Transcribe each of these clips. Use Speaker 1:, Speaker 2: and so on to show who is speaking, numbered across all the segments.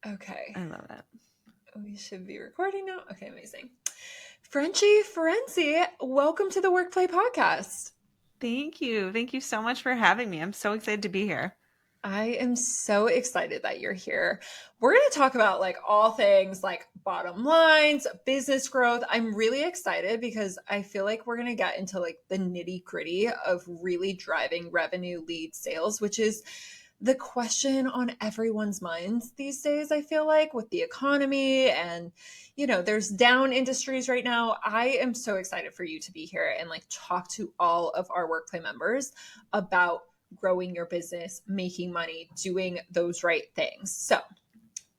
Speaker 1: Okay.
Speaker 2: I love that.
Speaker 1: We should be recording now. Okay, amazing. Frenchie Ferenczi, welcome to the WorkPlay Podcast.
Speaker 2: Thank you. Thank you so much for having me. I'm so excited to be here.
Speaker 1: I am so excited that you're here. We're going to talk about like all things like bottom lines, business growth. I'm really excited because I feel like we're going to get into like the nitty gritty of really driving revenue lead sales, which is the question on everyone's minds these days. I feel like with the economy and, there's down industries right now. I am so excited for you to be here and like talk to all of our WorkPlay members about growing your business, making money, doing those right things. So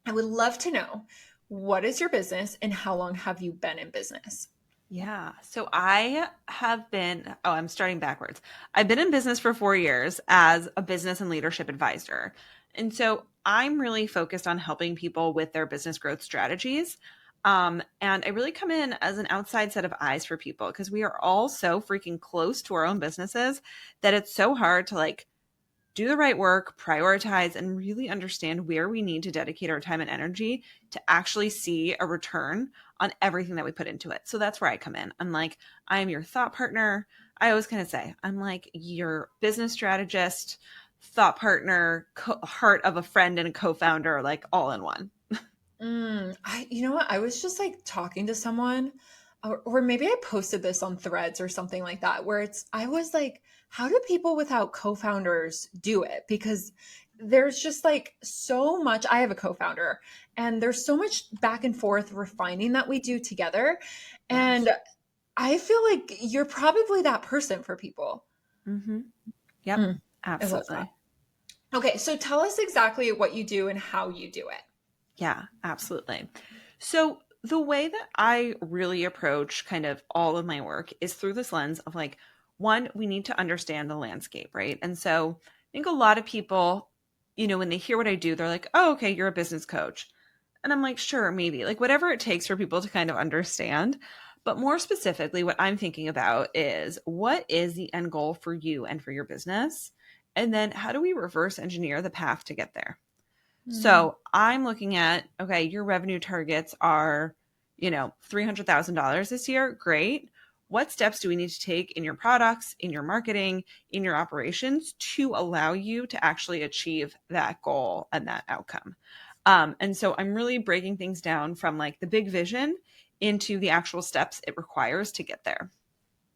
Speaker 1: I would love to know, what is your business and how long have you been in business?
Speaker 2: Yeah. So I'm starting backwards. I've been in business for 4 years as a business and leadership advisor. And so I'm really focused on helping people with their business growth strategies. And I really come in as an outside set of eyes for people because we are all so freaking close to our own businesses that it's so hard to like do the right work, prioritize, and really understand where we need to dedicate our time and energy to actually see a return on everything that we put into it. So that's where I come in. I am your thought partner. I always kind of say, I'm like your business strategist, thought partner, heart of a friend, and a co-founder, like all in one.
Speaker 1: You know what? I was just like talking to someone, or maybe I posted this on Threads or something like that, where I was like, how do people without co-founders do it? Because there's just like so much. I have a co-founder, and there's so much back and forth refining that we do together.
Speaker 2: Yes.
Speaker 1: And I feel like you're probably that person for people.
Speaker 2: Mm-hmm. Yep.
Speaker 1: I love that.
Speaker 2: Absolutely.
Speaker 1: Okay, so tell us exactly what you do and how you do it.
Speaker 2: Yeah, absolutely. So the way that I really approach kind of all of my work is through this lens of like, one, we need to understand the landscape, right? And so I think a lot of people, when they hear what I do, they're like, oh, okay, you're a business coach. And I'm like, sure, maybe, like whatever it takes for people to kind of understand. But more specifically, what I'm thinking about is what is the end goal for you and for your business? And then how do we reverse engineer the path to get there? So I'm looking at, okay, your revenue targets are, $300,000 this year. Great. What steps do we need to take in your products, in your marketing, in your operations to allow you to actually achieve that goal and that outcome? And so I'm really breaking things down from like the big vision into the actual steps it requires to get there.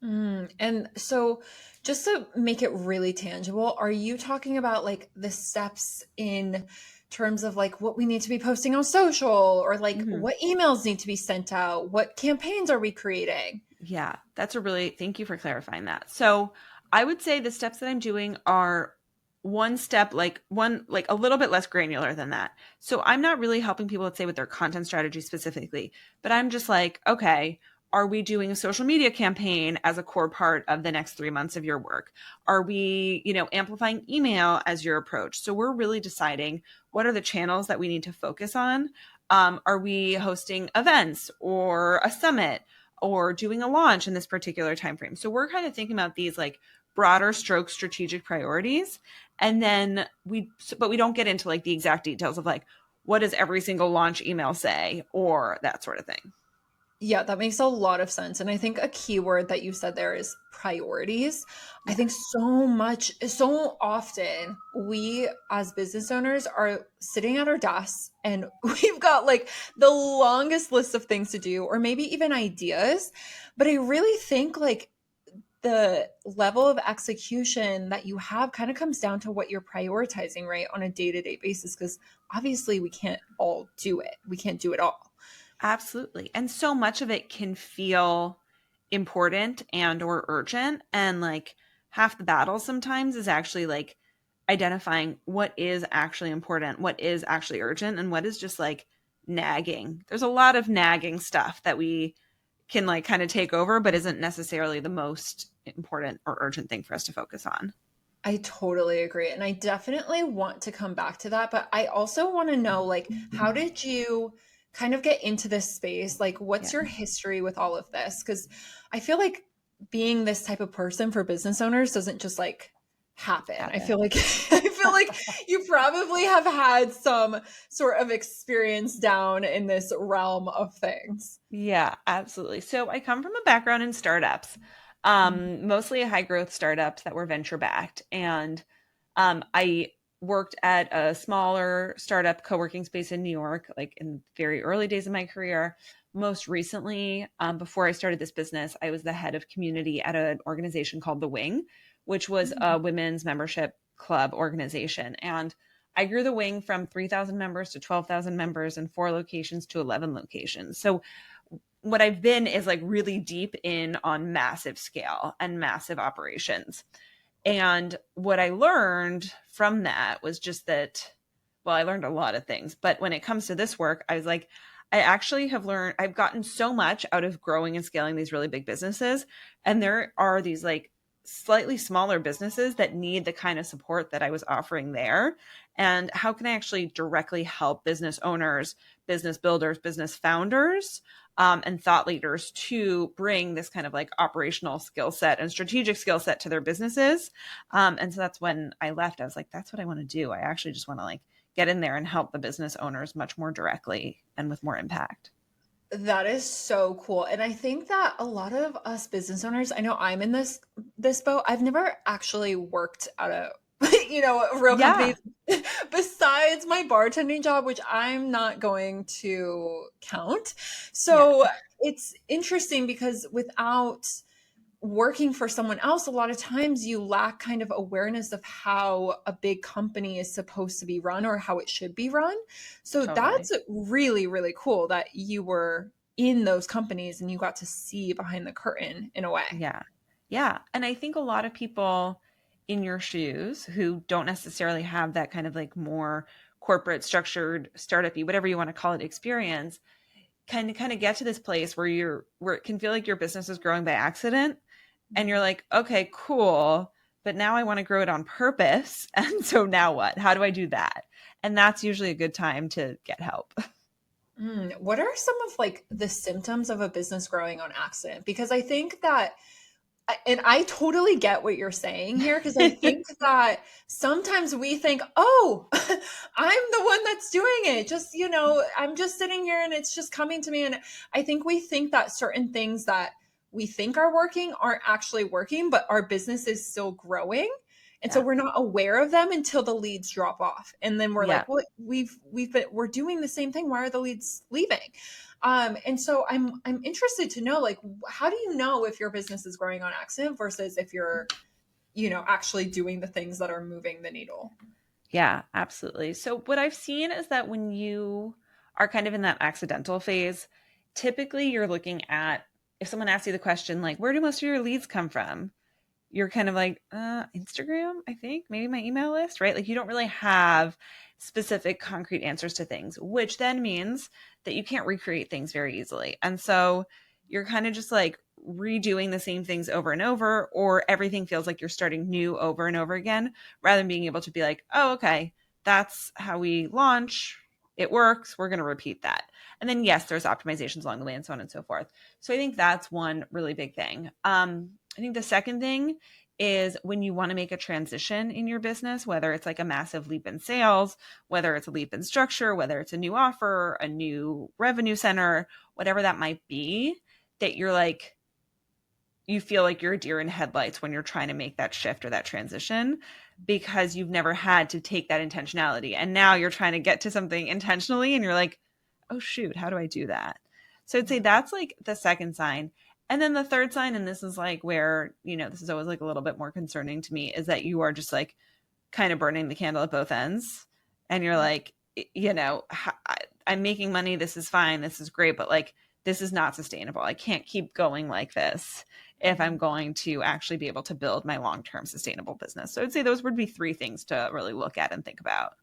Speaker 1: And so, just to make it really tangible, are you talking about like the steps in terms of like what we need to be posting on social, or like
Speaker 2: Mhm.
Speaker 1: what emails need to be sent out? What campaigns are we creating?
Speaker 2: Yeah, thank you for clarifying that. So I would say the steps that I'm doing are one step, like a little bit less granular than that. So I'm not really helping people, let's say, with their content strategy specifically, but I'm just like, okay, are we doing a social media campaign as a core part of the next 3 months of your work? Are we, amplifying email as your approach? So we're really deciding what are the channels that we need to focus on. Are we hosting events or a summit? Or doing a launch in this particular time frame. So we're kind of thinking about these like broader stroke strategic priorities. And then we don't get into like the exact details of like, what does every single launch email say or that sort of thing.
Speaker 1: Yeah, that makes a lot of sense. And I think a key word that you said there is priorities. I
Speaker 2: Yeah.
Speaker 1: think so often we as business owners are sitting at our desks and we've got like the longest list of things to do, or maybe even ideas. But I really think like the level of execution that you have kind of comes down to what you're prioritizing, right, on a day-to-day basis. Because obviously we can't all do it, we can't do it all.
Speaker 2: Absolutely. And so much of it can feel important and or urgent. And like half the battle sometimes is actually like identifying what is actually important, what is actually urgent, and what is just like nagging. There's a lot of nagging stuff that we can like kind of take over, but isn't necessarily the most important or urgent thing for us to focus on.
Speaker 1: I totally agree. And I definitely want to come back to that. But I also want to know, like, how did you kind of get into this space? Like, what's
Speaker 2: Yeah.
Speaker 1: your history with all of this? Because I feel like being this type of person for business owners doesn't just like happen. I
Speaker 2: Happen.
Speaker 1: feel like I feel feel like you probably have had some sort of experience down in this realm of things.
Speaker 2: Yeah, absolutely. So I come from a background in startups, mostly high growth startups that were venture backed. And I worked at a smaller startup co-working space in New York, like in very early days of my career. Most recently, before I started this business, I was the head of community at an organization called The Wing, which was a women's membership club organization. And I grew the Wing from 3,000 members to 12,000 members and 4 locations to 11 locations. So what I've been is like really deep in on massive scale and massive operations. And what I learned from that was just that, well, I learned a lot of things, but when it comes to this work, I was like, I actually have learned, I've gotten so much out of growing and scaling these really big businesses. And there are these like slightly smaller businesses that need the kind of support that I was offering there. And how can I actually directly help business owners, business builders, business founders, and thought leaders to bring this kind of like operational skill set and strategic skill set to their businesses. And so that's when I left. I was like, that's what I want to do. I actually just want to like get in there and help the business owners much more directly and with more impact.
Speaker 1: That is so cool. And I think that a lot of us business owners, I know I'm in this boat. I've never actually worked at a a real company
Speaker 2: Yeah.
Speaker 1: besides my bartending job, which I'm not going to count.
Speaker 2: Yeah.
Speaker 1: So it's interesting because without working for someone else, a lot of times you lack kind of awareness of how a big company is supposed to be run or how it should be run. So
Speaker 2: Totally.
Speaker 1: that's really, really cool that you were in those companies and you got to see behind the curtain in a way.
Speaker 2: Yeah. Yeah. And I think a lot of people in your shoes who don't necessarily have that kind of like more corporate structured startup-y, whatever you want to call it, experience can kind of get to this place where it can feel like your business is growing by accident. And you're like, okay, cool. But now I want to grow it on purpose. And so now what? How do I do that? And that's usually a good time to get help.
Speaker 1: What are some of like the symptoms of a business growing on accident? Because I think that and I totally get what you're saying here because I think that sometimes we think, oh, I'm the one that's doing it. Just, I'm just sitting here and it's just coming to me. And I think we think that certain things that we think are working aren't actually working, but our business is still growing. And so
Speaker 2: Yeah.
Speaker 1: we're not aware of them until the leads drop off. And then we're
Speaker 2: Yeah.
Speaker 1: like, well, we're doing the same thing. Why are the leads leaving? And so I'm interested to know, like, how do you know if your business is growing on accident versus if you're, actually doing the things that are moving the needle?
Speaker 2: Yeah, absolutely. So what I've seen is that when you are kind of in that accidental phase, typically you're looking at if someone asks you the question like, where do most of your leads come from? You're kind of like, Instagram, I think, maybe my email list, right? Like you don't really have specific concrete answers to things, which then means that you can't recreate things very easily. And so you're kind of just like redoing the same things over and over, or everything feels like you're starting new over and over again, rather than being able to be like, oh, okay, that's how we launch. It works. We're going to repeat that. And then, yes, there's optimizations along the way and so on and so forth. So I think that's one really big thing. I think the second thing is when you want to make a transition in your business, whether it's like a massive leap in sales, whether it's a leap in structure, whether it's a new offer, a new revenue center, whatever that might be, that you're like, you feel like you're a deer in headlights when you're trying to make that shift or that transition because you've never had to take that intentionality. And now you're trying to get to something intentionally and you're like, oh, shoot, how do I do that? So I'd say that's like the second sign. And then the third sign, and this is like where, this is always like a little bit more concerning to me, is that you are just like kind of burning the candle at both ends. And you're like, I'm making money. This is fine. This is great. But like, this is not sustainable. I can't keep going like this if I'm going to actually be able to build my long-term sustainable business. So I'd say those would be 3 things to really look at and think about.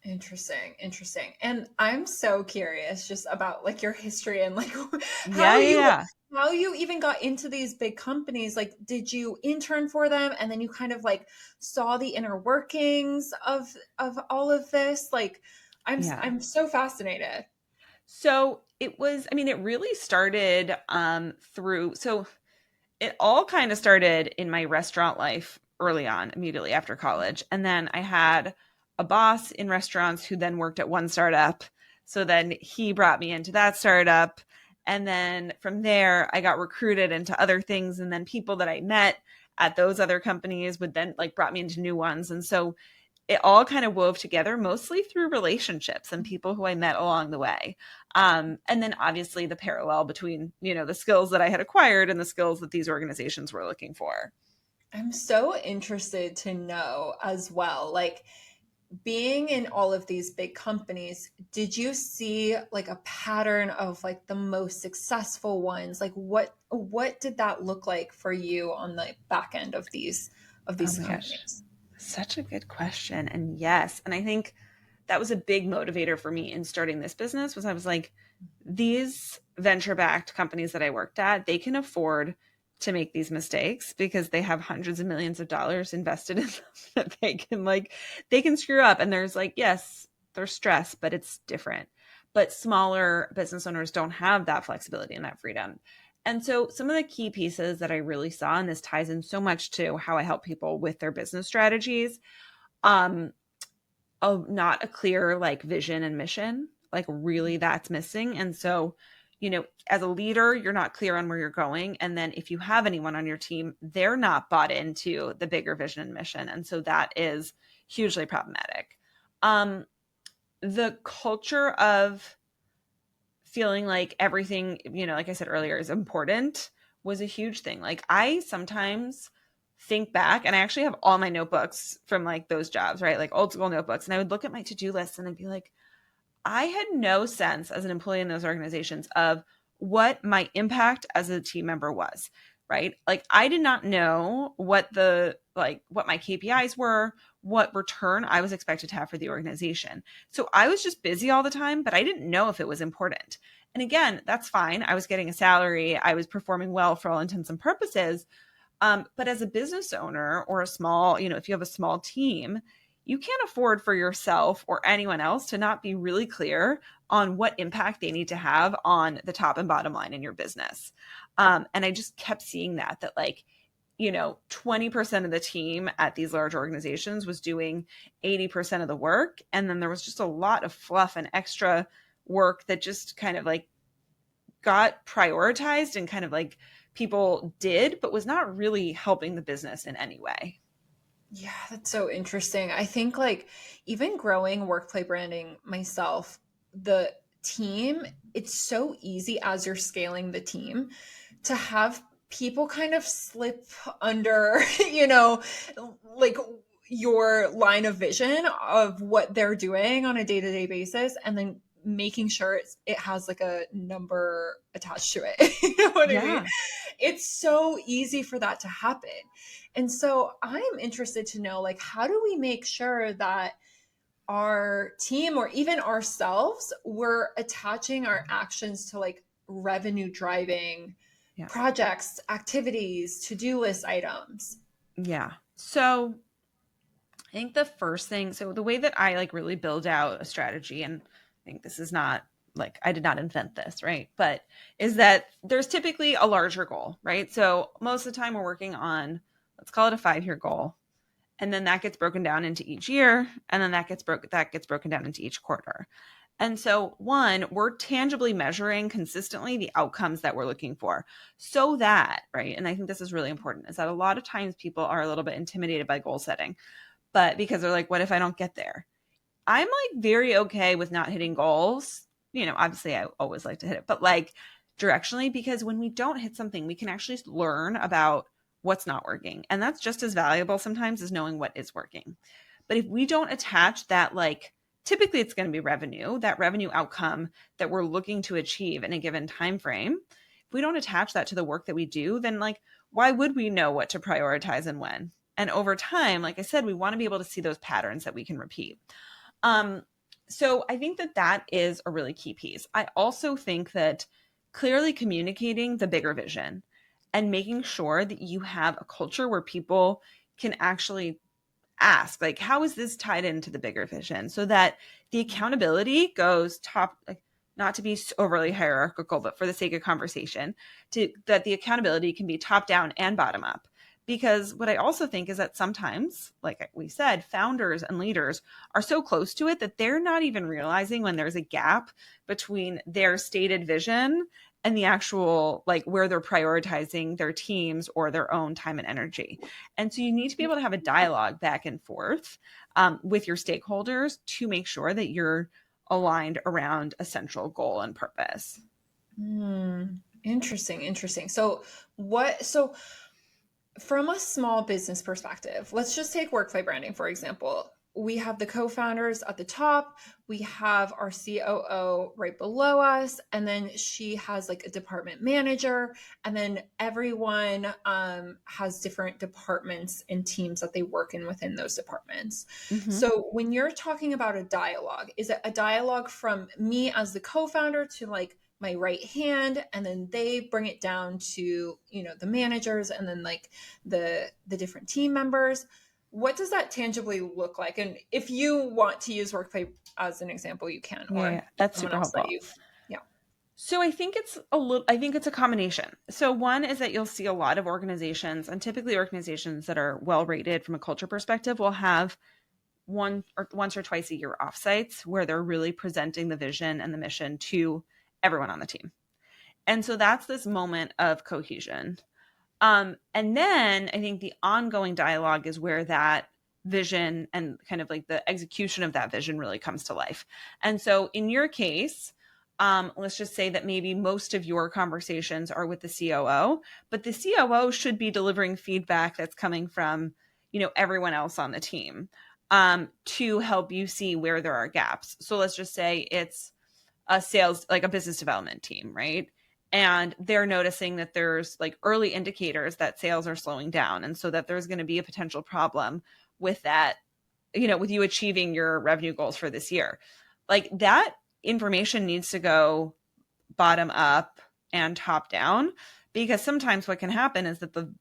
Speaker 1: Interesting, interesting. And I'm so curious just about like your history and like how
Speaker 2: Yeah, yeah,
Speaker 1: you
Speaker 2: yeah.
Speaker 1: how you even got into these big companies. Like, did you intern for them and then you kind of like saw the inner workings of all of this? Like,
Speaker 2: Yeah.
Speaker 1: I'm so fascinated.
Speaker 2: So it was, I mean, it really started so it all kind of started in my restaurant life early on, immediately after college. And then I had a boss in restaurants who then worked at one startup. So then he brought me into that startup. And then from there, I got recruited into other things. And then people that I met at those other companies would then like brought me into new ones. And so it all kind of wove together mostly through relationships and people who I met along the way. And then obviously the parallel between, the skills that I had acquired and the skills that these organizations were looking for.
Speaker 1: I'm so interested to know as well, like being in all of these big companies, did you see like a pattern of like the most successful ones? Like what did that look like for you on the back end of these
Speaker 2: Oh my
Speaker 1: companies?
Speaker 2: gosh. Such a good question. And yes, and I think that was a big motivator for me in starting this business was I was like, these venture-backed companies that I worked at, they can afford to make these mistakes because they have hundreds of millions of dollars invested in them that they can screw up. And there's like, yes, there's stress, but it's different. But smaller business owners don't have that flexibility and that freedom. And so some of the key pieces that I really saw, and this ties in so much to how I help people with their business strategies, not a clear like vision and mission, like really that's missing. And so, as a leader, you're not clear on where you're going. And then if you have anyone on your team, they're not bought into the bigger vision and mission. And so that is hugely problematic. The culture of feeling like everything, like I said earlier, is important was a huge thing. Like I sometimes think back and I actually have all my notebooks from like those jobs, right? Like old school notebooks. And I would look at my to-do list and I'd be like, I had no sense as an employee in those organizations of what my impact as a team member was, right? Like I did not know what what my KPIs were, what return I was expected to have for the organization. So I was just busy all the time, but I didn't know if it was important. And again, that's fine. I was getting a salary. I was performing well for all intents and purposes. But as a business owner or a small, if you have a small team, you can't afford for yourself or anyone else to not be really clear on what impact they need to have on the top and bottom line in your business. And I just kept seeing that like, 20% of the team at these large organizations was doing 80% of the work. And then there was just a lot of fluff and extra work that just kind of like got prioritized and kind of like people did, but was not really helping the business in any way.
Speaker 1: Yeah, that's so interesting. I think like even growing WorkPlay branding myself, the team, it's so easy as you're scaling the team to have people kind of slip under, like your line of vision of what they're doing on a day-to-day basis and then making sure it has like a number attached to it. You know what I mean? It's so easy for that to happen. And so I'm interested to know, like, how do we make sure that our team or even ourselves, we're attaching our actions to like revenue driving projects, activities, to-do list items?
Speaker 2: Yeah. So I think the first thing, so the way that I like really build out a strategy, and I think this is not like, I did not invent this, right? But is that there's typically a larger goal, right? So most of the time we're working on, let's call it a 5-year goal. And then that gets broken down into each year. And then that gets broken down into each quarter. And so one, we're tangibly measuring consistently the outcomes that we're looking for so that, right? And I think this is really important is that a lot of times people are a little bit intimidated by goal setting, but because they're like, what if I don't get there? I'm like very okay with not hitting goals. Obviously I always like to hit it, but like directionally, because when we don't hit something, we can actually learn about what's not working. And that's just as valuable sometimes as knowing what is working. But if we don't attach that, like typically it's going to be revenue, that revenue outcome that we're looking to achieve in a given time frame. If we don't attach that to the work that we do, then like, why would we know what to prioritize and when? And over time, like I said, we want to be able to see those patterns that we can repeat. So I think that is a really key piece. I also think that clearly communicating the bigger vision and making sure that you have a culture where people can actually ask, like, how is this tied into the bigger vision? So that the accountability goes top, like, not to be overly hierarchical, but for the sake of conversation, that the accountability can be top down and bottom up. Because what I also think is that sometimes, like we said, founders and leaders are so close to it that they're not even realizing when there's a gap between their stated vision and the actual, like, where they're prioritizing their teams or their own time and energy. And so you need to be able to have a dialogue back and forth with your stakeholders to make sure that you're aligned around a central goal and purpose.
Speaker 1: Interesting. So from a small business perspective, let's just take WorkPlay branding, for example. We have the co-founders at the top. We have our COO right below us. And then she has like a department manager. And then everyone has different departments and teams that they work in within those departments.
Speaker 2: Mm-hmm.
Speaker 1: So when you're talking about a dialogue, is it a dialogue from me as the co-founder to like my right hand, and then they bring it down to, the managers and then like the different team members? What does that tangibly look like? And if you want to use WorkPlay as an example, you can.
Speaker 2: Yeah, that's super helpful. So I think it's a combination. So one is that you'll see a lot of organizations, and typically organizations that are well rated from a culture perspective will have once or twice a year offsites where they're really presenting the vision and the mission to everyone on the team. And so that's this moment of cohesion. And then I think the ongoing dialogue is where that vision and kind of like the execution of that vision really comes to life. And so in your case, let's just say that maybe most of your conversations are with the COO, but the COO should be delivering feedback that's coming from, everyone else on the team to help you see where there are gaps. So let's just say it's a sales, like a business development team, right? And they're noticing that there's like early indicators that sales are slowing down. And so that there's going to be a potential problem with that, with you achieving your revenue goals for this year. Like that information needs to go bottom up and top down, because sometimes what can happen is that the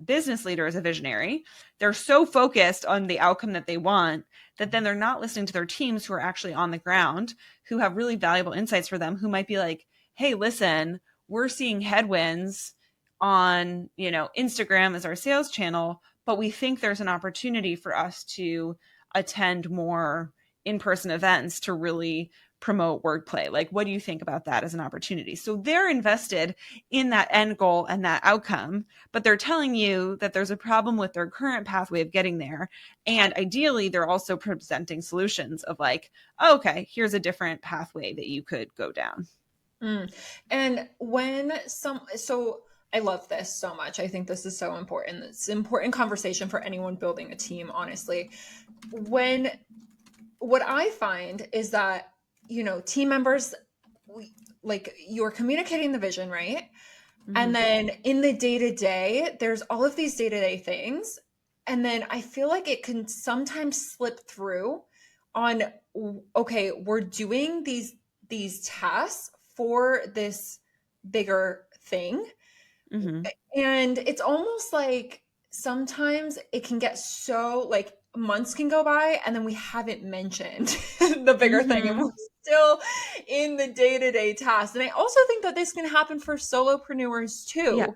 Speaker 2: business leader is a visionary. They're so focused on the outcome that they want that then they're not listening to their teams who are actually on the ground, who have really valuable insights for them, who might be like, hey, listen, we're seeing headwinds on, Instagram as our sales channel, but we think there's an opportunity for us to attend more in-person events to really promote WorkPlay. Like, what do you think about that as an opportunity? So they're invested in that end goal and that outcome, but they're telling you that there's a problem with their current pathway of getting there. And ideally, they're also presenting solutions of like, oh, okay, here's a different pathway that you could go down.
Speaker 1: And so I love this so much. I think this is so important. It's an important conversation for anyone building a team, honestly. What I find is that, team members, you're communicating the vision, right? Mm-hmm. And then in the day-to-day, there's all of these day-to-day things. And then I feel like it can sometimes slip through on, okay, we're doing these tasks for this bigger thing. Mm-hmm. And it's almost like sometimes it can get so like months can go by and then we haven't mentioned the bigger mm-hmm. thing and we're still in the day-to-day tasks. And I also think that this can happen for solopreneurs too,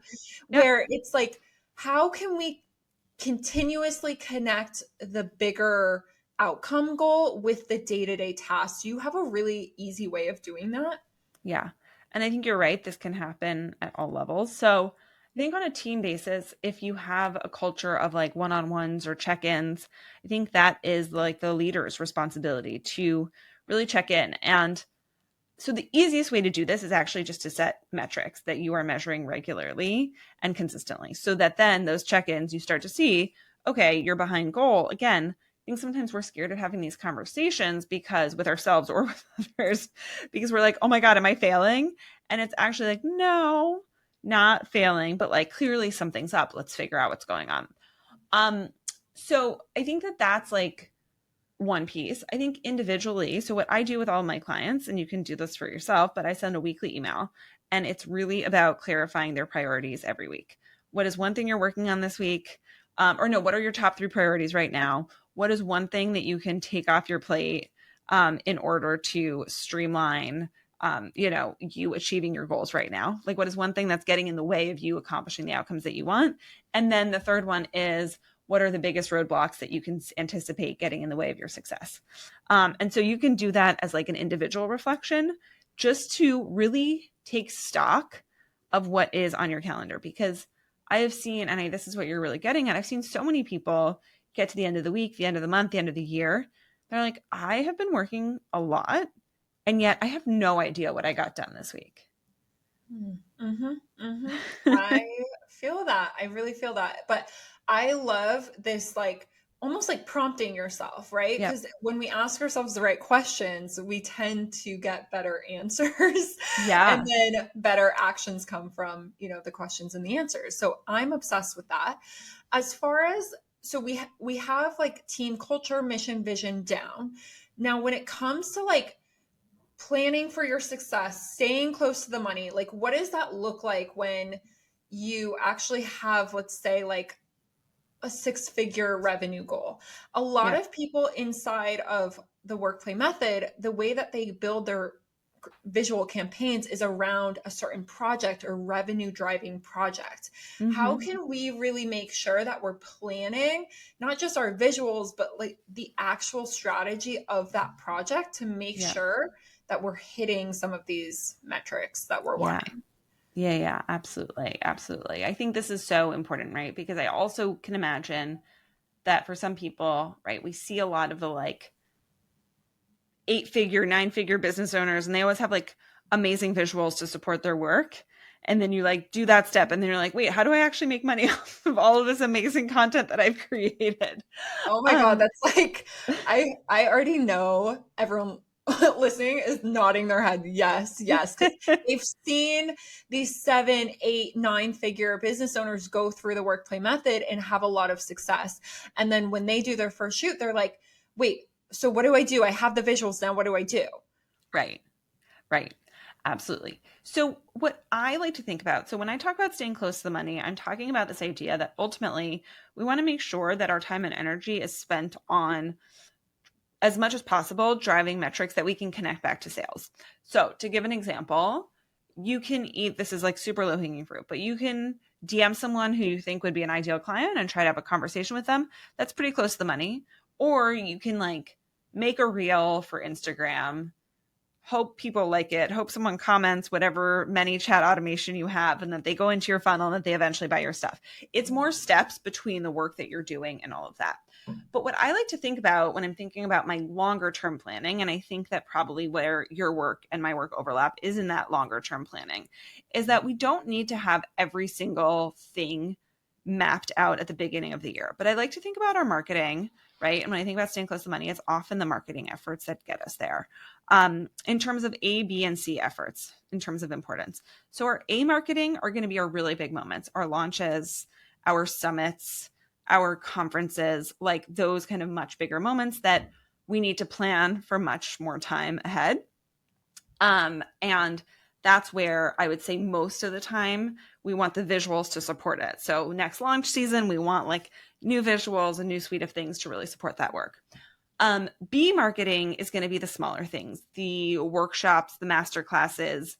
Speaker 1: where it's like, how can we continuously connect the bigger outcome goal with the day-to-day tasks? Do you have a really easy way of doing that?
Speaker 2: Yeah. And I think you're right. This can happen at all levels. So I think on a team basis, if you have a culture of like one-on-ones or check-ins, I think that is like the leader's responsibility to really check in. And so the easiest way to do this is actually just to set metrics that you are measuring regularly and consistently, so that then those check-ins, you start to see, okay, you're behind goal. Again, I think sometimes we're scared of having these conversations because with ourselves or with others, because we're like, oh my God, am I failing? And it's actually like, no, not failing, but like clearly something's up. Let's figure out what's going on. So I think that that's like one piece. I think individually, so what I do with all of my clients, and you can do this for yourself, but I send a weekly email and it's really about clarifying their priorities every week. What is one thing you're working on this week? What are your top 3 priorities right now? What is one thing that you can take off your plate in order to streamline you achieving your goals right now? Like, what is one thing that's getting in the way of you accomplishing the outcomes that you want? And then the third one is, what are the biggest roadblocks that you can anticipate getting in the way of your success? And so you can do that as like an individual reflection, just to really take stock of what is on your calendar. Because I have seen, and this is what you're really getting at, I've seen so many people get to the end of the week, the end of the month, the end of the year. They're like, I have been working a lot, and yet I have no idea what I got done this week.
Speaker 1: Mm-hmm, mm-hmm. I feel that. I really feel that. But I love this, like, almost like prompting yourself, right?
Speaker 2: Yep.
Speaker 1: Because when we ask ourselves the right questions, we tend to get better answers.
Speaker 2: Yeah.
Speaker 1: And then better actions come from, the questions and the answers. So I'm obsessed with that. As far as, so we have like team culture, mission, vision down. Now, when it comes to like planning for your success, staying close to the money, like what does that look like when you actually have, let's say, like a 6-figure revenue goal? A lot
Speaker 2: Yep.
Speaker 1: of people inside of the WorkPlay method, the way that they build their visual campaigns is around a certain project or revenue driving project. How can we really make sure that we're planning not just our visuals, but like the actual strategy of that project to make sure that we're hitting some of these metrics that we're wanting?
Speaker 2: Yeah, absolutely. Absolutely. I think this is so important, right? Because I also can imagine that for some people, right, we see a lot of the like 8-figure, 9-figure business owners, and they always have like amazing visuals to support their work. And then you like do that step, and then you're like, wait, how do I actually make money off of all of this amazing content that I've created?
Speaker 1: Oh my God, that's like, I already know everyone listening is nodding their head. Yes, yes. Because they've seen these 7, 8, 9-figure business owners go through the WorkPlay method and have a lot of success. And then when they do their first shoot, they're like, wait, so what do I do? I have the visuals now. What do I do?
Speaker 2: Right. Absolutely. So what I like to think about, so when I talk about staying close to the money, I'm talking about this idea that ultimately we want to make sure that our time and energy is spent on, as much as possible, driving metrics that we can connect back to sales. So to give an example, you can this is like super low hanging fruit, but you can DM someone who you think would be an ideal client and try to have a conversation with them. That's pretty close to the money. Or you can like make a reel for Instagram, hope people like it, hope someone comments, whatever many chat automation you have, and that they go into your funnel and that they eventually buy your stuff. It's more steps between the work that you're doing and all of that. But what I like to think about when I'm thinking about my longer term planning, and I think that probably where your work and my work overlap is in that longer term planning, is that we don't need to have every single thing mapped out at the beginning of the year. But I like to think about our marketing, right? And when I think about staying close to money, it's often the marketing efforts that get us there. In terms of A, B, and C efforts, in terms of importance. So our A marketing are going to be our really big moments, our launches, our summits, our conferences, like those kind of much bigger moments that we need to plan for much more time ahead. And that's where I would say most of the time we want the visuals to support it. So next launch season, we want like new visuals, a new suite of things to really support that work. B marketing is going to be the smaller things, the workshops, the master classes,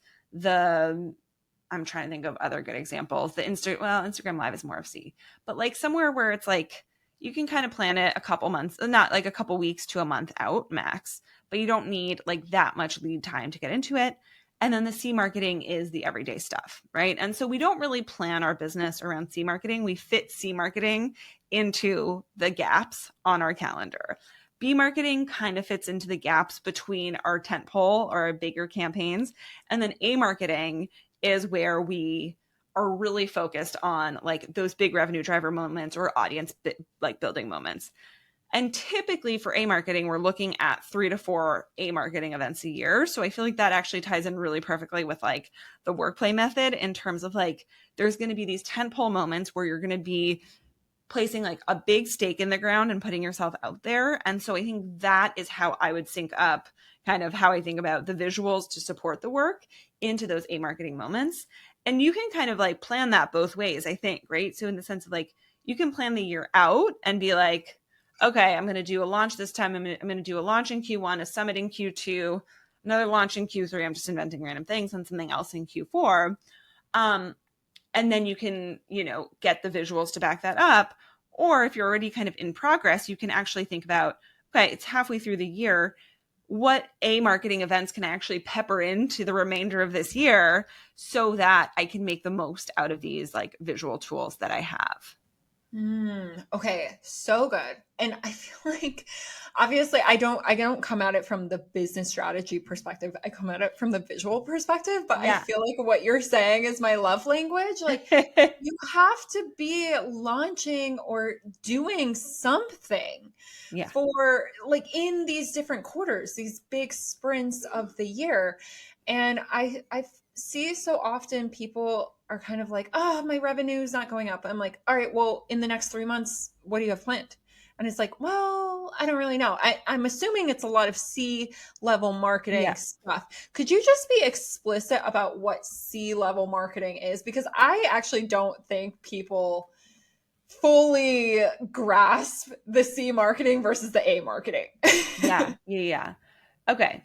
Speaker 2: I'm trying to think of other good examples. Instagram Live is more of C, but like somewhere where it's like, you can kind of plan it a couple months, not like a couple weeks to a month out max, but you don't need like that much lead time to get into it. And then the C marketing is the everyday stuff, right? And so we don't really plan our business around C marketing. We fit C marketing into the gaps on our calendar. B marketing kind of fits into the gaps between our tentpole or our bigger campaigns. And then A marketing is where we are really focused on like those big revenue driver moments or audience like building moments. And typically for A marketing, we're looking at 3 to 4 A marketing events a year. So I feel like that actually ties in really perfectly with like the WorkPlay method in terms of like, there's going to be these tentpole moments where you're going to be placing like a big stake in the ground and putting yourself out there. And so I think that is how I would sync up kind of how I think about the visuals to support the work into those A marketing moments. And you can kind of like plan that both ways, I think, right? So in the sense of like, you can plan the year out and be like, okay, I'm going to do a launch this time. I'm going to do a launch in Q1, a summit in Q2, another launch in Q3. I'm just inventing random things, and something else in Q4. And then you can, get the visuals to back that up. Or if you're already kind of in progress, you can actually think about, okay, it's halfway through the year. What marketing events can I actually pepper into the remainder of this year so that I can make the most out of these like visual tools that I have?
Speaker 1: Okay, so good. And I feel like obviously I don't come at it from the business strategy perspective. I come at it from the visual perspective, but I
Speaker 2: Yeah.
Speaker 1: feel like what you're saying is my love language. Like you have to be launching or doing something
Speaker 2: Yeah.
Speaker 1: for like in these different quarters, these big sprints of the year. And I see so often people are kind of like, oh, my revenue is not going up. I'm like, all right, well, in the next 3 months, what do you have planned? And it's like, well, I don't really know. I'm assuming it's a lot of C-level marketing
Speaker 2: Yeah.
Speaker 1: stuff. Could you just be explicit about what C-level marketing is? Because I actually don't think people fully grasp the C marketing versus the A marketing.
Speaker 2: Yeah. Yeah. Okay.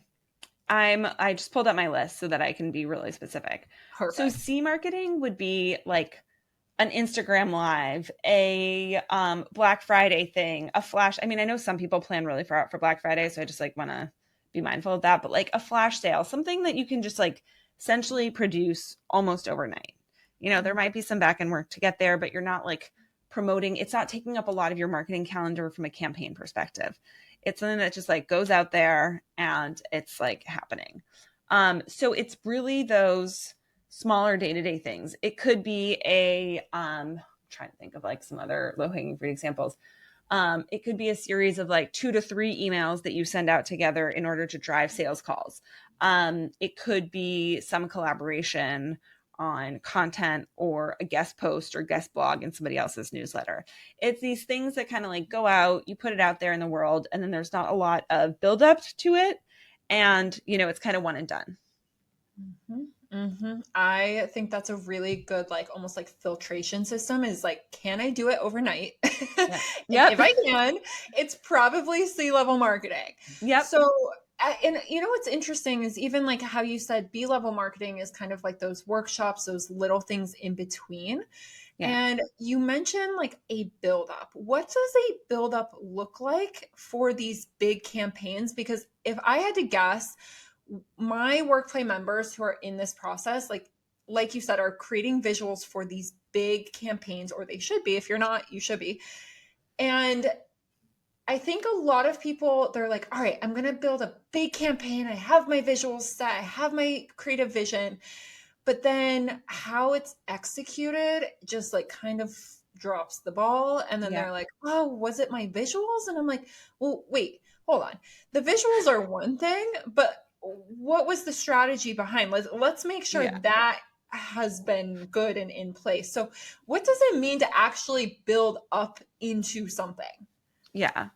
Speaker 2: I just pulled up my list so that I can be really specific. So
Speaker 1: Perfect.
Speaker 2: C marketing would be like an Instagram live, a Black Friday thing, a flash. I mean, I know some people plan really far out for Black Friday, so I just like want to be mindful of that, but like a flash sale, something that you can just like essentially produce almost overnight. There might be some back end work to get there, but you're not like promoting, it's not taking up a lot of your marketing calendar from a campaign perspective. It's something that just like goes out there and it's like happening. So it's really those smaller day-to-day things. It could be I'm trying to think of like some other low-hanging fruit examples. It could be a series of like 2 to 3 emails that you send out together in order to drive sales calls. It could be some collaboration on content or a guest post or guest blog in somebody else's newsletter. It's these things that kind of like go out, you put it out there in the world, and then there's not a lot of buildup to it. And, it's kind of one and done.
Speaker 1: I think that's a really good, like almost like filtration system is like, can I do it overnight?
Speaker 2: Yeah.
Speaker 1: And
Speaker 2: Yep.
Speaker 1: if I can, it's probably C-level marketing.
Speaker 2: Yep.
Speaker 1: So, and what's interesting is even like how you said B-level marketing is kind of like those workshops, those little things in between.
Speaker 2: Yeah.
Speaker 1: And you mentioned like a buildup. What does a buildup look like for these big campaigns? Because if I had to guess, my WorkPlay members who are in this process, like you said, are creating visuals for these big campaigns, or they should be. If you're not, you should be. And I think a lot of people, they're like, all right, I'm going to build a big campaign. I have my visuals set, I have my creative vision. But then how it's executed just like kind of drops the ball. And then
Speaker 2: Yeah.
Speaker 1: they're like, oh, was it my visuals? And I'm like, well, wait, hold on. The visuals are one thing, but what was the strategy behind? Let's make sure
Speaker 2: Yeah.
Speaker 1: that has been good and in place. So what does it mean to actually build up into something?
Speaker 2: Yeah.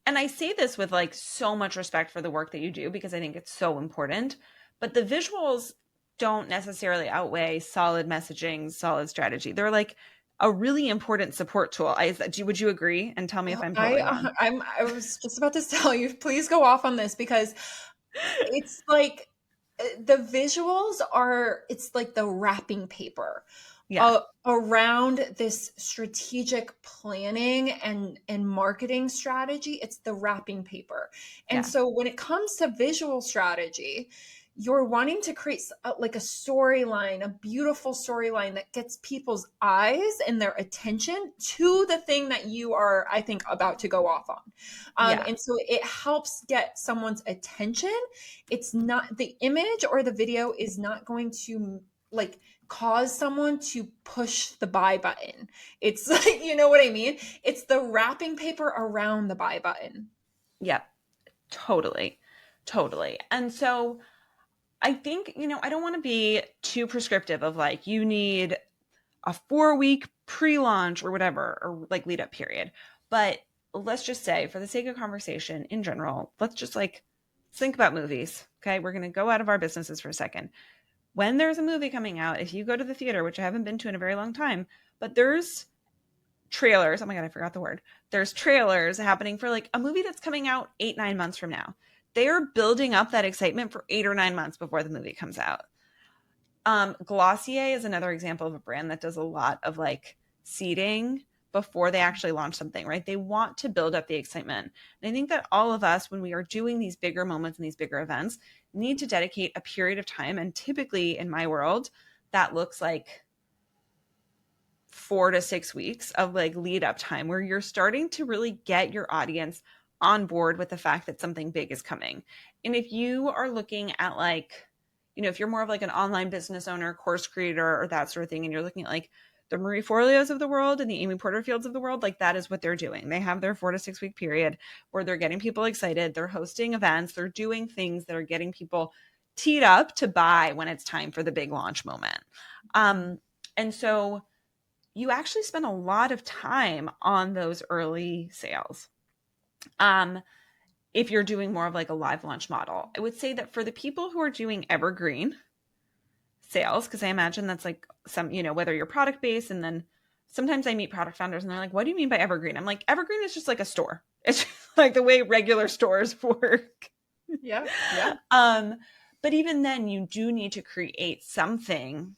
Speaker 2: And I say this with like so much respect for the work that you do because I think it's so important. But the visuals don't necessarily outweigh solid messaging, solid strategy. They're like a really important support tool. Would you agree? And tell me if I'm totally wrong.
Speaker 1: I was just about to tell you, please go off on this because it's like the visuals are, it's like the wrapping paper
Speaker 2: Yeah.
Speaker 1: around this strategic planning and marketing strategy. It's the wrapping paper. And
Speaker 2: Yeah.
Speaker 1: so when it comes to visual strategy, you're wanting to create like a storyline, a beautiful storyline that gets people's eyes and their attention to the thing that you are, I think, about to go off on.
Speaker 2: Yeah.
Speaker 1: And so it helps get someone's attention. It's not, the image or the video is not going to like cause someone to push the buy button. It's like, you know what I mean? It's the wrapping paper around the buy button.
Speaker 2: Yeah. Totally. Totally. And so I think, I don't want to be too prescriptive of like, you need a 4-week pre-launch or whatever, or like lead up period. But let's just say, for the sake of conversation in general, let's just like think about movies. Okay. We're going to go out of our businesses for a second. When there's a movie coming out, if you go to the theater, which I haven't been to in a very long time, but there's trailers. Oh my God, I forgot the word. There's trailers happening for like a movie that's coming out 8-9 months from now. they are building up that excitement for 8 or 9 months before the movie comes out. Glossier is another example of a brand that does a lot of like seeding before they actually launch something, right? They want to build up the excitement. And I think that all of us, when we are doing these bigger moments and these bigger events, need to dedicate a period of time. And typically in my world, that looks like 4 to 6 weeks of like lead up time where you're starting to really get your audience on board with the fact that something big is coming. And if you are looking at like, if you're more of like an online business owner, course creator, or that sort of thing, and you're looking at like the Marie Forleos of the world and the Amy Porterfields of the world, like that is what they're doing. They have their 4 to 6 week period where they're getting people excited. They're hosting events. They're doing things that are getting people teed up to buy when it's time for the big launch moment. And so you actually spend a lot of time on those early sales. If you're doing more of like a live launch model, I would say that for the people who are doing evergreen sales, because I imagine that's like some, whether you're product based, and then sometimes I meet product founders and they're like, what do you mean by evergreen? I'm like, evergreen is just like a store. It's just like the way regular stores work.
Speaker 1: Yeah.
Speaker 2: But even then you do need to create something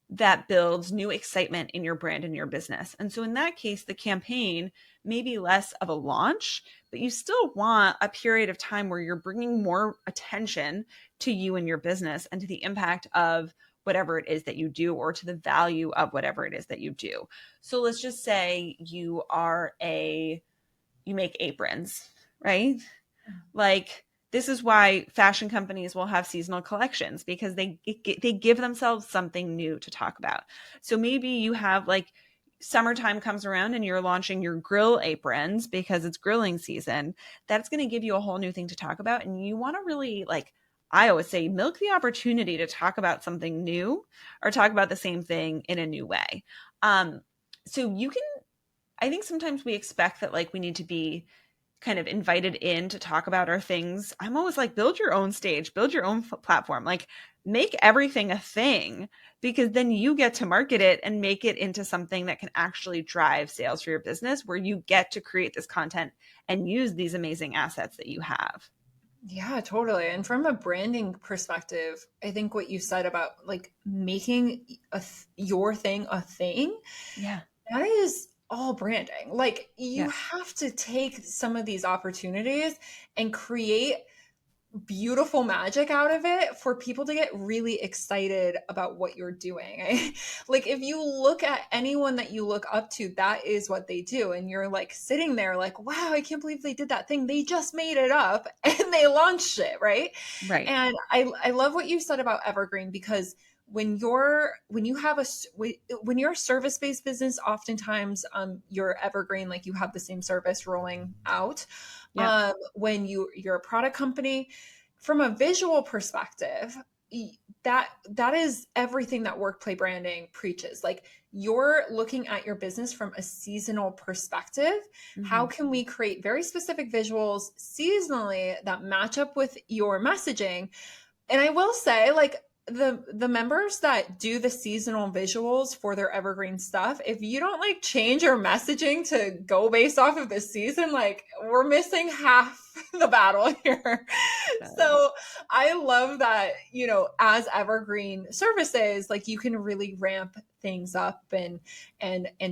Speaker 2: that builds new excitement in your brand and your business. And so in that case, the campaign may be less of a launch, but you still want a period of time where you're bringing more attention to you and your business and to the impact of whatever it is that you do, or to the value of whatever it is that you do. So let's just say you make aprons, right? Like, this is why fashion companies will have seasonal collections, because they give themselves something new to talk about. So maybe you have like summertime comes around and you're launching your grill aprons because it's grilling season. That's going to give you a whole new thing to talk about. And you want to really, like I always say, milk the opportunity to talk about something new or talk about the same thing in a new way. So I think sometimes we expect that like we need to be kind of invited in to talk about our things. I'm always like, build your own stage, build your own platform, like make everything a thing, because then you get to market it and make it into something that can actually drive sales for your business, where you get to create this content and use these amazing assets that you have.
Speaker 1: Yeah, totally. And from a branding perspective, I think what you said about like making your thing a thing,
Speaker 2: Yeah.
Speaker 1: that is all branding. Like you
Speaker 2: Yeah.
Speaker 1: have to take some of these opportunities and create beautiful magic out of it for people to get really excited about what you're doing. Like if you look at anyone that you look up to, that is what they do. And you're like sitting there like, wow, I can't believe they did that thing. They just made it up and they launched it. Right.
Speaker 2: Right.
Speaker 1: And I love what you said about evergreen, because when you're a service-based business, oftentimes you're evergreen, like you have the same service rolling out.
Speaker 2: Yeah.
Speaker 1: When you're a product company, from a visual perspective, that is everything that WorkPlay branding preaches. Like you're looking at your business from a seasonal perspective.
Speaker 2: Mm-hmm.
Speaker 1: How can we create very specific visuals seasonally that match up with your messaging? And I will say, like, the members that do the seasonal visuals for their evergreen stuff, if you don't like change your messaging to go based off of the season, like we're missing half the battle here. So I love that, as evergreen services, like you can really ramp things up and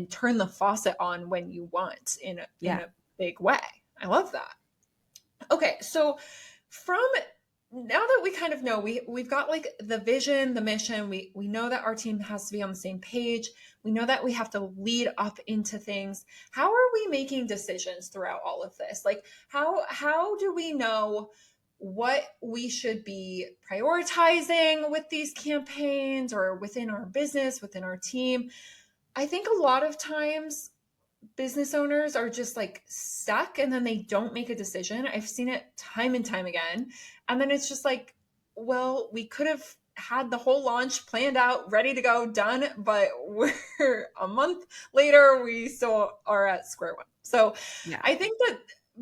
Speaker 1: turn the faucet on when you want in a big way. I love that. Okay, so now that we kind of know, we've got like the vision, the mission, we know that our team has to be on the same page. We know that we have to lead up into things. How are we making decisions throughout all of this? Like how do we know what we should be prioritizing with these campaigns or within our business, within our team? I think a lot of times business owners are just like stuck and then they don't make a decision. I've seen it time and time again. And then it's just like, well, we could have had the whole launch planned out, ready to go, done, but we're a month later, we still are at square one. So I think that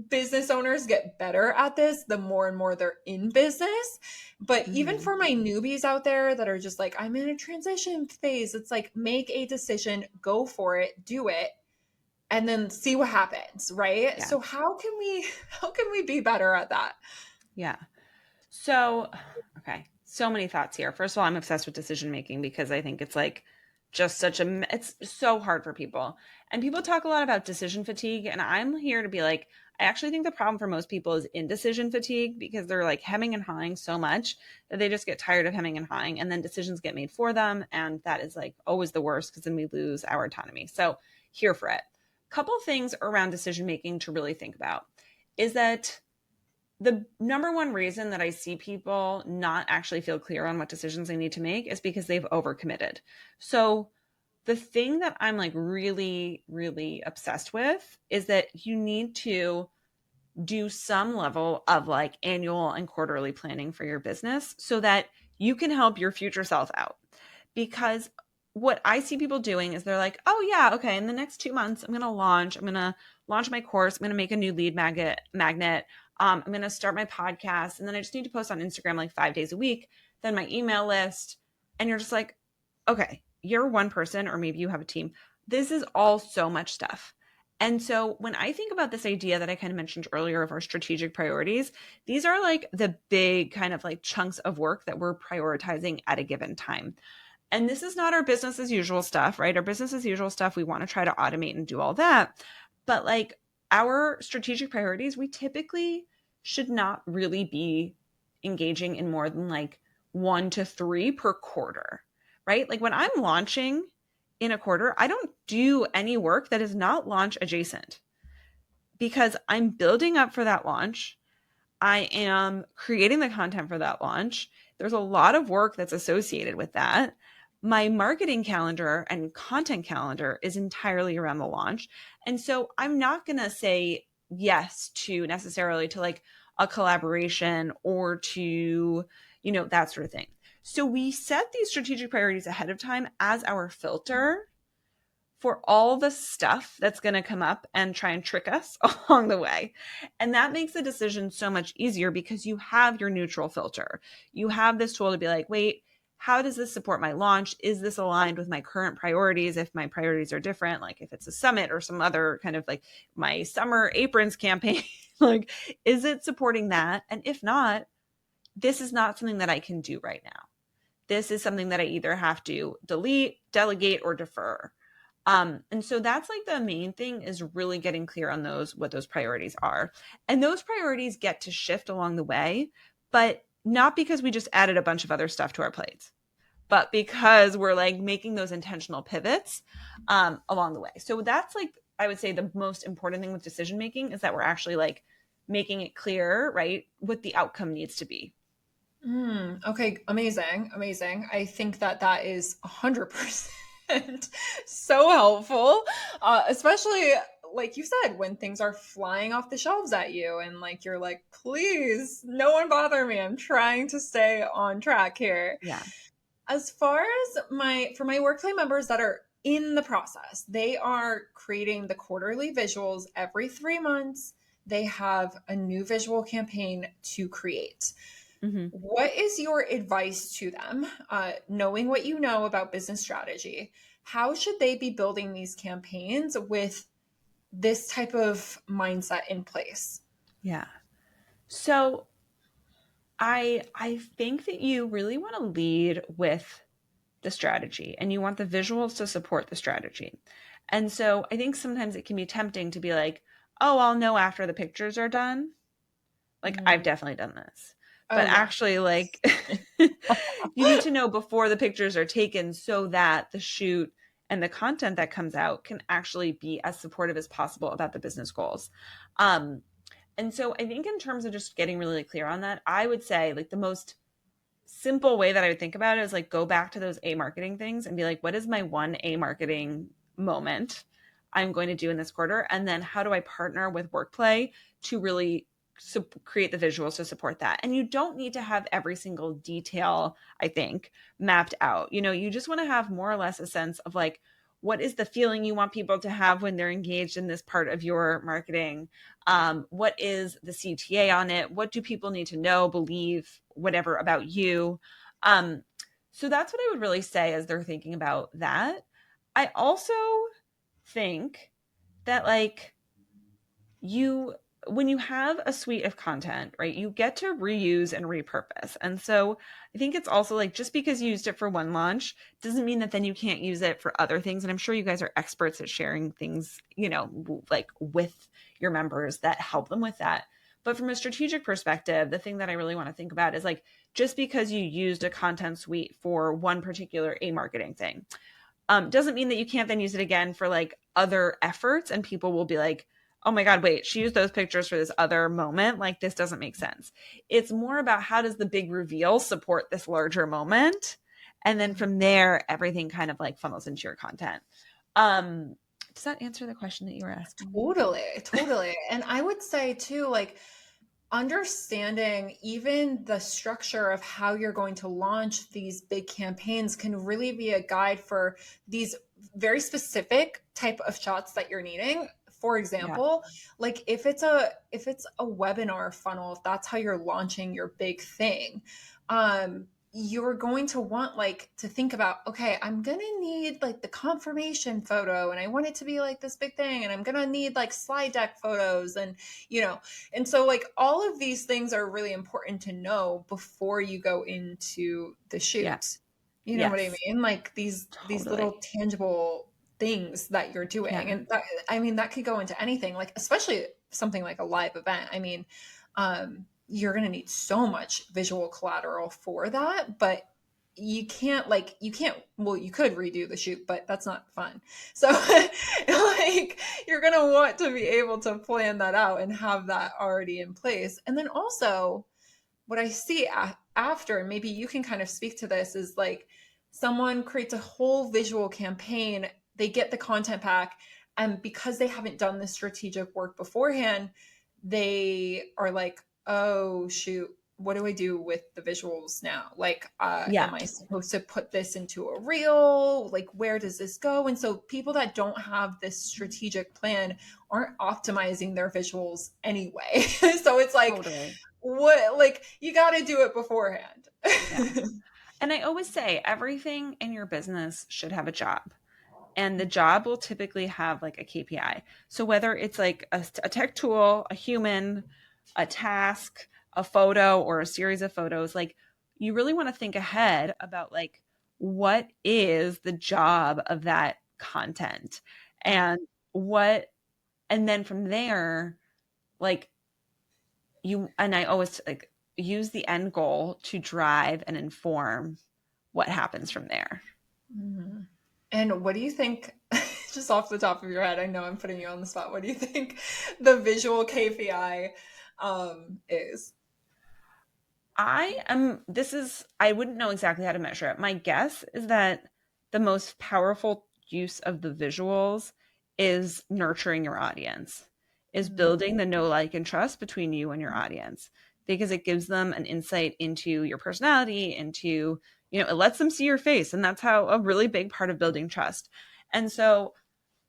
Speaker 1: business owners get better at this the more and more they're in business. But even for my newbies out there that are just like, I'm in a transition phase, it's like, make a decision, go for it, do it, and then see what happens, right? Yeah. So how can we be better at that?
Speaker 2: Yeah. So, okay. So many thoughts here. First of all, I'm obsessed with decision making because I think it's like just it's so hard for people. And people talk a lot about decision fatigue. And I'm here to be like, I actually think the problem for most people is indecision fatigue because they're like hemming and hawing so much that they just get tired of hemming and hawing. And then decisions get made for them. And that is like always the worst because then we lose our autonomy. So, here for it. Couple things around decision making to really think about is that the number one reason that I see people not actually feel clear on what decisions they need to make is because they've overcommitted. So the thing that I'm like really, really obsessed with is that you need to do some level of like annual and quarterly planning for your business so that you can help your future self out. Because what I see people doing is they're like, oh yeah, okay, in the next 2 months, I'm gonna launch my course, I'm gonna make a new lead magnet. I'm gonna start my podcast, and then I just need to post on Instagram like 5 days a week, then my email list. And you're just like, okay, you're one person, or maybe you have a team. This is all so much stuff. And so when I think about this idea that I kind of mentioned earlier of our strategic priorities, these are like the big kind of like chunks of work that we're prioritizing at a given time. And this is not our business as usual stuff, right? Our business as usual stuff, we want to try to automate and do all that. But like our strategic priorities, we typically should not really be engaging in more than like 1 to 3 per quarter, right? Like when I'm launching in a quarter, I don't do any work that is not launch adjacent because I'm building up for that launch. I am creating the content for that launch. There's a lot of work that's associated with that. My marketing calendar and content calendar is entirely around the launch. And so I'm not going to say yes to necessarily to like a collaboration or to, that sort of thing. So we set these strategic priorities ahead of time as our filter for all the stuff that's going to come up and try and trick us along the way. And that makes the decision so much easier because you have your neutral filter. You have this tool to be like, wait, how does this support my launch? Is this aligned with my current priorities? If my priorities are different, like if it's a summit or some other kind of like my summer aprons campaign, like, is it supporting that? And if not, this is not something that I can do right now. This is something that I either have to delete, delegate, or defer. And so that's like the main thing is really getting clear on what those priorities are. And those priorities get to shift along the way, but not because we just added a bunch of other stuff to our plates, but because we're like making those intentional pivots along the way. So that's like, I would say the most important thing with decision making is that we're actually like making it clear, right, what the outcome needs to be.
Speaker 1: Okay, amazing, amazing. I think that is 100% so helpful, especially like you said, when things are flying off the shelves at you, and like you're like, please, no one bother me. I'm trying to stay on track here.
Speaker 2: Yeah.
Speaker 1: As far as for my WorkPlay members that are in the process, they are creating the quarterly visuals every 3 months. They have a new visual campaign to create.
Speaker 2: Mm-hmm.
Speaker 1: What is your advice to them, knowing what you know about business strategy? How should they be building these campaigns with this type of mindset in place?
Speaker 2: Yeah. So I think that you really want to lead with the strategy and you want the visuals to support the strategy. And so I think sometimes it can be tempting to be like, oh, I'll know after the pictures are done. Like I've definitely done this.
Speaker 1: Oh,
Speaker 2: But
Speaker 1: yeah.
Speaker 2: actually, like, you need to know before the pictures are taken so that the shoot and the content that comes out can actually be as supportive as possible about the business goals. And so I think in terms of just getting really clear on that, I would say like the most simple way that I would think about it is like go back to those A marketing things and be like, what is my one A marketing moment I'm going to do in this quarter? And then how do I partner with WorkPlay to really create the visuals to support that? And you don't need to have every single detail, I think, mapped out. You just want to have more or less a sense of like, what is the feeling you want people to have when they're engaged in this part of your marketing? What is the CTA on it? What do people need to know, believe, whatever about you? So that's what I would really say as they're thinking about that. I also think that like you when you have a suite of content, right, you get to reuse and repurpose. And so I think it's also like, just because you used it for one launch doesn't mean that then you can't use it for other things. And I'm sure you guys are experts at sharing things, like with your members that help them with that. But from a strategic perspective, the thing that I really want to think about is like, just because you used a content suite for one particular marketing thing, doesn't mean that you can't then use it again for like other efforts. And people will be like, oh my God, wait, she used those pictures for this other moment. Like, this doesn't make sense. It's more about, how does the big reveal support this larger moment? And then from there, everything kind of like funnels into your content. Does that answer the question that you were asking?
Speaker 1: Totally. And I would say too, like, understanding even the structure of how you're going to launch these big campaigns can really be a guide for these very specific type of shots that you're needing. For example, like if it's a webinar funnel, if that's how you're launching your big thing, you're going to want like to think about, okay, I'm going to need like the confirmation photo, and I want it to be like this big thing, and I'm going to need like slide deck photos, and and so like all of these things are really important to know before you go into the shoot.
Speaker 2: Yeah.
Speaker 1: You know what I mean? Like these little tangible things that you're doing.
Speaker 2: Yeah.
Speaker 1: And that, I mean, that could go into anything, like especially something like a live event. I mean, you're going to need so much visual collateral for that, but you well, you could redo the shoot, but that's not fun. So like you're going to want to be able to plan that out and have that already in place. And then also what I see after, and maybe you can kind of speak to this, is like someone creates a whole visual campaign, they get the content pack, and because they haven't done the strategic work beforehand, they are like, oh shoot, what do I do with the visuals now? Like, am I supposed to put this into a reel? Like, where does this go? And so people that don't have this strategic plan aren't optimizing their visuals anyway. So it's like, what, like, you got to do it beforehand.
Speaker 2: Yeah. And I always say, everything in your business should have a job. And the job will typically have like a KPI. So whether it's like a tech tool, a human, a task, a photo, or a series of photos, like you really want to think ahead about like, what is the job of that content, and then from there, like I always like use the end goal to drive and inform what happens from there.
Speaker 1: Mm-hmm. And what do you think, just off the top of your head, I know I'm putting you on the spot, what do you think the visual KPI is?
Speaker 2: I wouldn't know exactly how to measure it. My guess is that the most powerful use of the visuals is nurturing your audience, is building the know, like, and trust between you and your audience, because it gives them an insight into your personality, into, it lets them see your face. And that's how a really big part of building trust. And so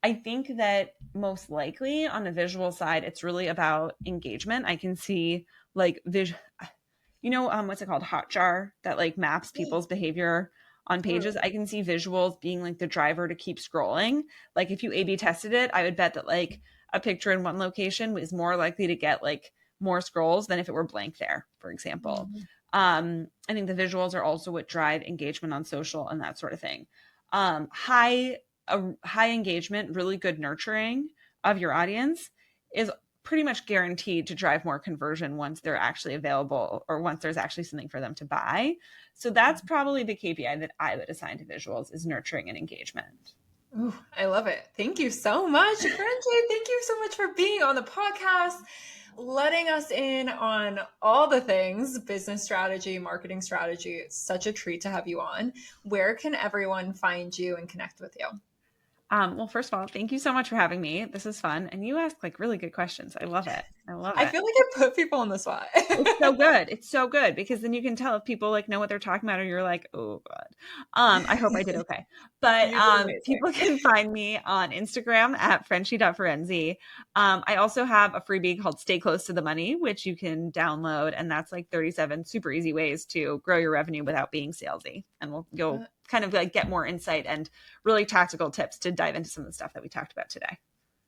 Speaker 2: I think that most likely on the visual side, it's really about engagement. I can see like what's it called? Hotjar, that like maps people's behavior on pages. I can see visuals being like the driver to keep scrolling. Like if you A/B tested it, I would bet that like a picture in one location is more likely to get like more scrolls than if it were blank there, for example. I think the visuals are also what drive engagement on social and that sort of thing. High engagement, really good nurturing of your audience is pretty much guaranteed to drive more conversion once they're actually available, or once there's actually something for them to buy. So that's probably the KPI that I would assign to visuals, is nurturing and engagement.
Speaker 1: Ooh, I love it. Thank you so much, Frenchie. Thank you so much for being on the podcast, letting us in on all the things business strategy, marketing strategy. It's such a treat to have you on. Where can everyone find you and connect with you?
Speaker 2: Well, first of all, thank you so much for having me. This is fun. And you ask like really good questions. I love it. I
Speaker 1: feel like I put people on the spot.
Speaker 2: It's so good. It's so good, because then you can tell if people like know what they're talking about, or you're like, oh God. I hope I did okay. But people can find me on Instagram at Frenchie.Ferenczi. I also have a freebie called Stay Close to the Money, which you can download. And that's like 37 super easy ways to grow your revenue without being salesy. And you'll kind of like get more insight and really tactical tips to dive into some of the stuff that we talked about today.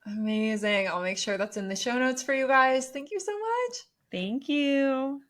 Speaker 1: Amazing. I'll make sure that's in the show notes for you guys. Thank you so much.
Speaker 2: Thank you.